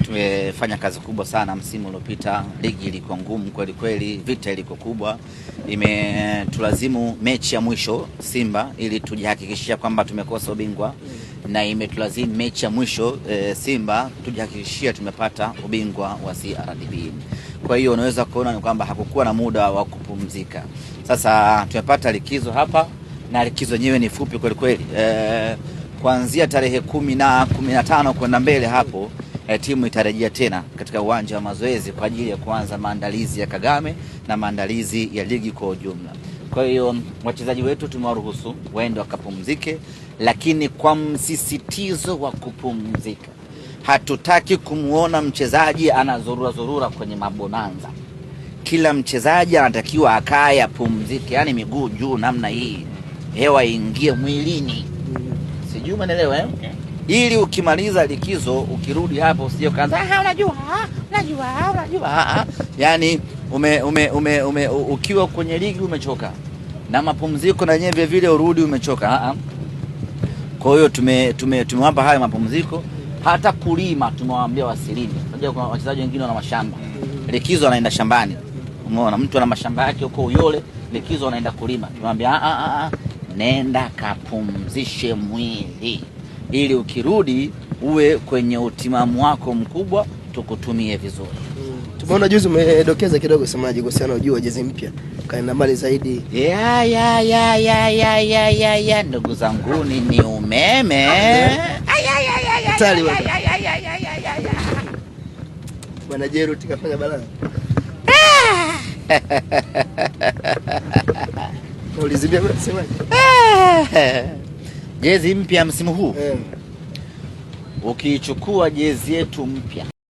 tumefanya kazi kubwa sana msimu uliopita. Ligi ilikuwa ngumu kweli kweli, vita ilikuwa kubwa. Imetulazimu mechi ya mwisho Simba ili tujihakikishia kwamba tumekosa ubingwa, na imetulazimu mechi ya mwisho Simba tujihakikishia tumepata ubingwa wa CRDB. Kwa hiyo unaweza kuona ni kwamba hakukuwa na muda wa kupumzika. Sasa tumepata likizo hapa, na likizo yenyewe ni fupi kweli kweli. Kuanzia tarehe 10 na 15 kwenda mbele hapo, timu itarejea tena katika uwanja wa mazoezi kwa ajili ya kuanza maandalizi ya Kagame na maandalizi ya ligi kwa ujumla. Kwa hiyo wachezaji wetu tumewaruhusu waende wakapumzike, lakini kwa msisitizo wa kupumzika. Hatutaki kumuona mchezaji anazurura kwenye mabonanza. Kila mchezaji anatakiwa akae apumzike, yani miguu juu namna hii, hewa ingie mwilini. Sijui umeelewa eh? Ili ukimaliza likizo ukirudi hapo usije kaanza unajua. Yani ukiwa kwenye ligi umechoka, na mapumziko na yenyewe vile vile urudi umechoka. Kwa hiyo tumewapa haya mapumziko. Hata kulima tumewaambia wasilime. Unajua kuna wachezaji wengine wana mashamba. Likizo anaenda shambani. Umeona mtu ana mashamba yake huko Uyole, likizo anaenda kulima. Tumwambia nenda kapumzishe mwili, ili ukirudi uwe kwenye utimamu wako mkubwa, tukutumie vizuri. Tumeona juzi umedokeza kidogo semaji kuhusiana na ujio jezi mpya. Kaenda mbali zaidi. Ya ndugu zangu ni umeme. Bwana Jeru tikafanya balaa. Ulizibia kwa semaji. Jezi mpya msimu huu. Ukichukua jezi yetu mpya